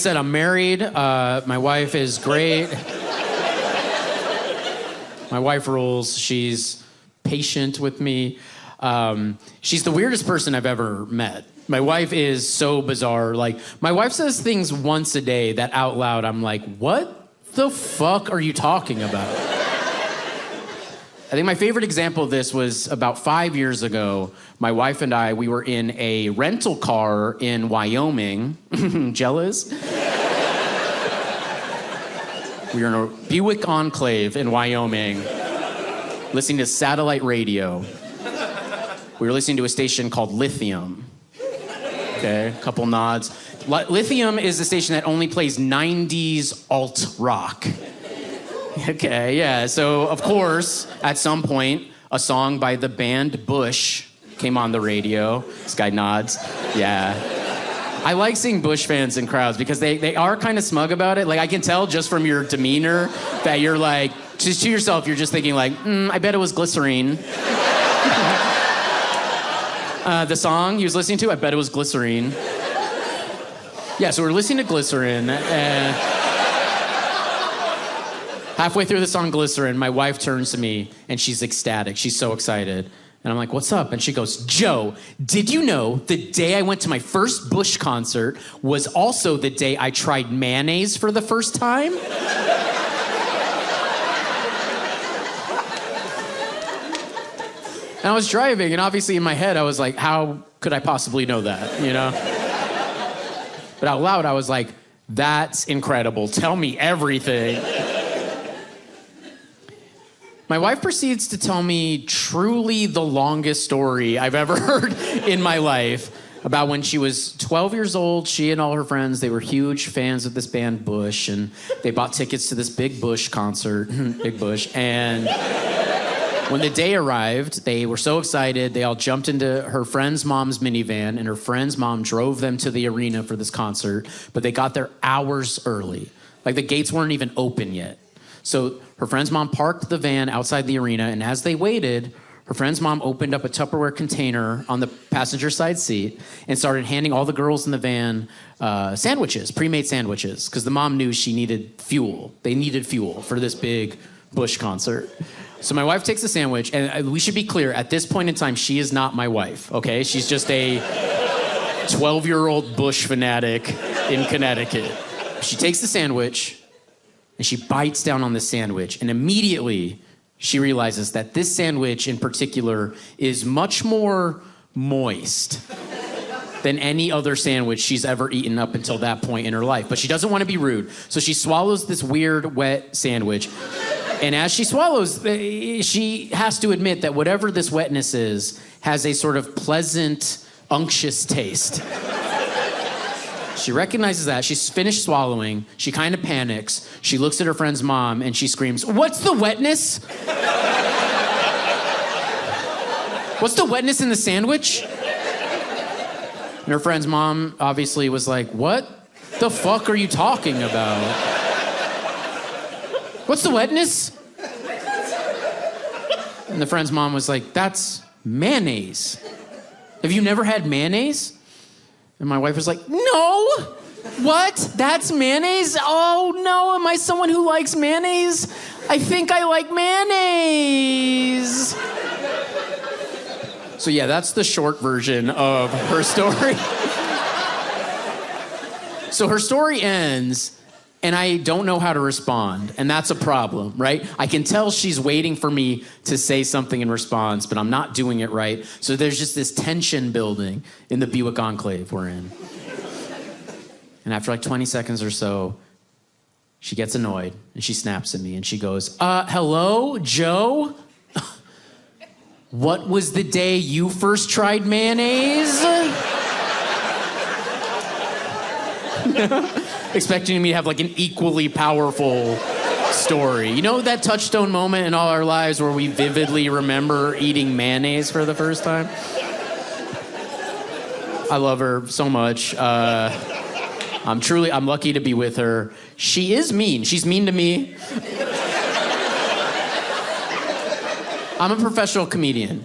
said, I'm married. My wife is great. My wife rules. She's patient with me. She's the weirdest person I've ever met. My wife is so bizarre. Like, my wife says things once a day that out loud I'm like, what the fuck are you talking about? I think my favorite example of this was about 5 years ago. My wife and I, we were in a rental car in Wyoming. Jealous? We were in a Buick Enclave in Wyoming, listening to satellite radio. We were listening to a station called Lithium. Okay, a couple nods. Lithium is a station that only plays 90s alt rock. Okay, yeah, so of course, at some point, a song by the band Bush came on the radio. This guy nods. Yeah. I like seeing Bush fans in crowds because they are kind of smug about it. Like, I can tell just from your demeanor that you're like, just to yourself, you're just thinking like, I bet it was Glycerine. The song he was listening to, I bet it was Glycerine. Yeah, so we're listening to Glycerine. Halfway through the song Glycerine, my wife turns to me and she's ecstatic. She's so excited. And I'm like, what's up? And she goes, Joe, did you know the day I went to my first Bush concert was also the day I tried mayonnaise for the first time? And I was driving, and obviously in my head, I was like, how could I possibly know that, you know? But out loud, I was like, that's incredible. Tell me everything. My wife proceeds to tell me truly the longest story I've ever heard in my life about when she was 12 years old. She and all her friends, they were huge fans of this band Bush, and they bought tickets to this big Bush concert, Big Bush, and when the day arrived, they were so excited, they all jumped into her friend's mom's minivan, and her friend's mom drove them to the arena for this concert, but they got there hours early. Like, the gates weren't even open yet. So her friend's mom parked the van outside the arena, and as they waited, her friend's mom opened up a Tupperware container on the passenger side seat and started handing all the girls in the van sandwiches, pre-made sandwiches, because the mom knew she needed fuel. They needed fuel for this big Bush concert. So my wife takes a sandwich, and we should be clear, at this point in time, she is not my wife, okay? She's just a 12-year-old Bush fanatic in Connecticut. She takes the sandwich, and she bites down on the sandwich, and immediately she realizes that this sandwich in particular is much more moist than any other sandwich she's ever eaten up until that point in her life. But she doesn't want to be rude, so she swallows this weird, wet sandwich. And as she swallows, she has to admit that whatever this wetness is has a sort of pleasant, unctuous taste. She recognizes that. She's finished swallowing. She kind of panics. She looks at her friend's mom and she screams, "What's the wetness? What's the wetness in the sandwich?" And her friend's mom obviously was like, "What the fuck are you talking about? What's the wetness?" And the friend's mom was like, "That's mayonnaise. Have you never had mayonnaise?" And my wife was like, "No, what? That's mayonnaise? Oh no, am I someone who likes mayonnaise? I think I like mayonnaise." So yeah, that's the short version of her story. So her story ends, and I don't know how to respond, and that's a problem, right? I can tell she's waiting for me to say something in response, but I'm not doing it right. So there's just this tension building in the Buick Enclave we're in. And after like 20 seconds or so, she gets annoyed, and she snaps at me, and she goes, hello, Joe? What was the day you first tried mayonnaise?" Expecting me to have like an equally powerful story. You know that touchstone moment in all our lives where we vividly remember eating mayonnaise for the first time? I love her so much. I'm lucky to be with her. She is mean. She's mean to me. I'm a professional comedian.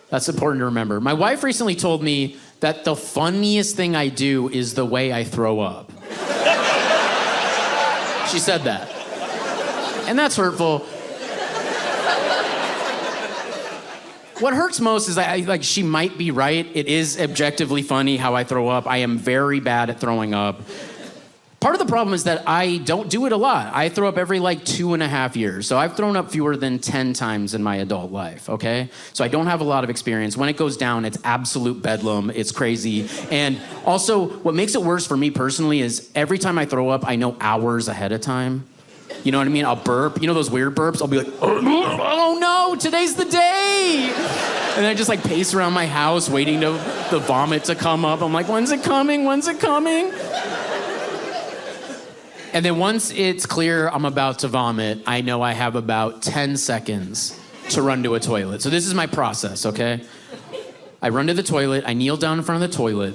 That's important to remember. My wife recently told me that the funniest thing I do is the way I throw up. She said that. And that's hurtful. What hurts most is like she might be right. It is objectively funny how I throw up. I am very bad at throwing up. Part of the problem is that I don't do it a lot. I throw up every 2.5 years. So I've thrown up fewer than 10 times in my adult life, okay? So I don't have a lot of experience. When it goes down, it's absolute bedlam. It's crazy. And also, what makes it worse for me personally is every time I throw up, I know hours ahead of time. You know what I mean? I'll burp. You know those weird burps? I'll be like, oh no, today's the day. And I just pace around my house waiting to the vomit to come up. I'm like, when's it coming? When's it coming? And then once it's clear I'm about to vomit, I know I have about 10 seconds to run to a toilet. So this is my process, okay? I run to the toilet, I kneel down in front of the toilet,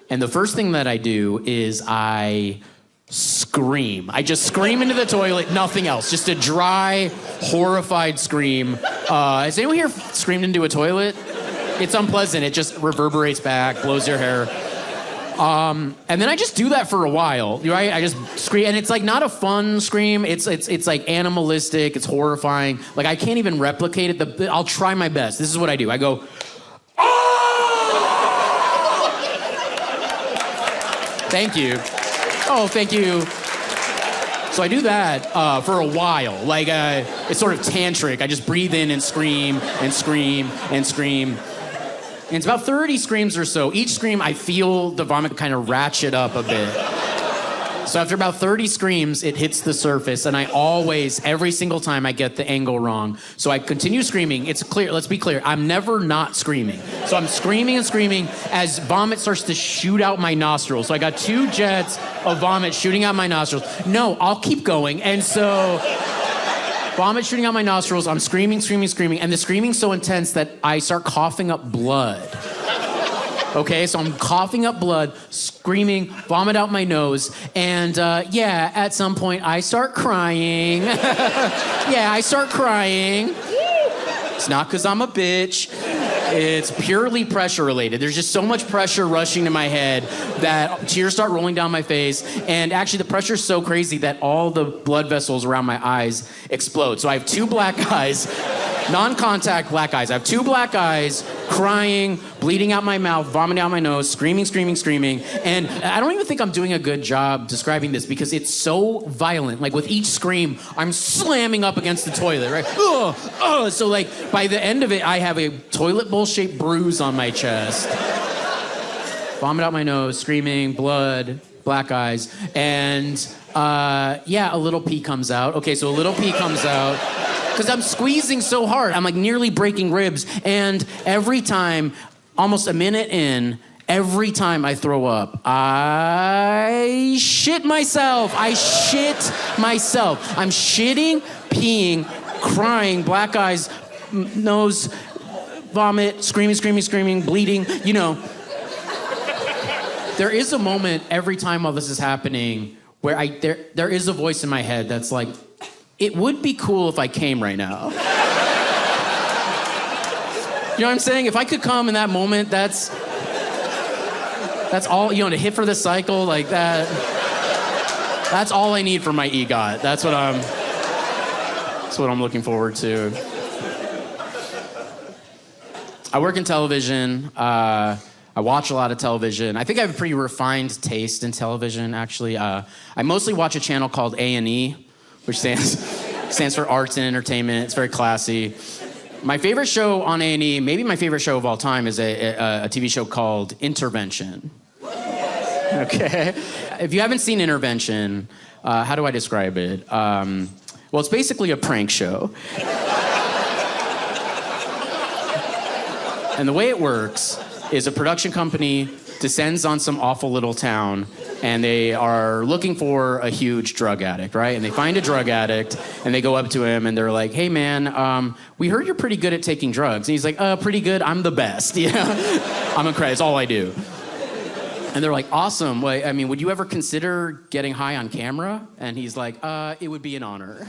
and the first thing that I do is I scream. I just scream into the toilet, nothing else. Just a dry, horrified scream. Has anyone here screamed into a toilet? It's unpleasant. It just reverberates back, blows your hair. And then I just do that for a while, right? I just scream, and it's not a fun scream. It's animalistic. It's horrifying. I can't even replicate it. I'll try my best. This is what I do. I go, oh! Thank you. Oh, thank you. So I do that for a while. It's sort of tantric. I just breathe in and scream and scream and scream. And it's about 30 screams or so. Each scream, I feel the vomit kind of ratchet up a bit. So after about 30 screams, it hits the surface, and I always, every single time, I get the angle wrong. So I continue screaming. It's clear, let's be clear, I'm never not screaming. So I'm screaming and screaming as vomit starts to shoot out my nostrils. So I got 2 jets of vomit shooting out my nostrils. No, I'll keep going. And so vomit shooting out my nostrils, I'm screaming, screaming, screaming, and the screaming's so intense that I start coughing up blood. Okay, so I'm coughing up blood, screaming, vomit out my nose, and at some point I start crying. I start crying. It's not because I'm a bitch. It's purely pressure related. There's just so much pressure rushing to my head that tears start rolling down my face. And actually the pressure's so crazy that all the blood vessels around my eyes explode. So I have 2 black eyes, non-contact black eyes. I have 2 black eyes, crying, bleeding out my mouth, vomiting out my nose, screaming, screaming, screaming. And I don't even think I'm doing a good job describing this because it's so violent. With each scream, I'm slamming up against the toilet, right? So by the end of it, I have a toilet bowl-shaped bruise on my chest. Vomit out my nose, screaming, blood, black eyes. And a little pee comes out. Okay, so a little pee comes out. Because I'm squeezing so hard. I'm nearly breaking ribs. And every time, almost a minute in, every time I throw up, I shit myself. I'm shitting, peeing, crying, black eyes, nose, vomit, screaming, screaming, screaming, bleeding. There is a moment every time all this is happening where there is a voice in my head that's like, it would be cool if I came right now. You know what I'm saying? If I could come in that moment, that's all, to hit for the cycle like that. That's all I need for my EGOT. That's what I'm looking forward to. I work in television. I watch a lot of television. I think I have a pretty refined taste in television, actually. I mostly watch a channel called A&E, which stands for Arts and Entertainment. It's very classy. My favorite show on A&E, maybe my favorite show of all time, is a TV show called Intervention. Okay? If you haven't seen Intervention, how do I describe it? Well, it's basically a prank show. And the way it works is a production company descends on some awful little town, and they are looking for a huge drug addict, right? And they find a drug addict, and they go up to him, and they're like, hey, man, we heard you're pretty good at taking drugs. And he's like, pretty good, I'm the best, I'm incredible, it's all I do. And they're like, awesome, would you ever consider getting high on camera? And he's like, it would be an honor.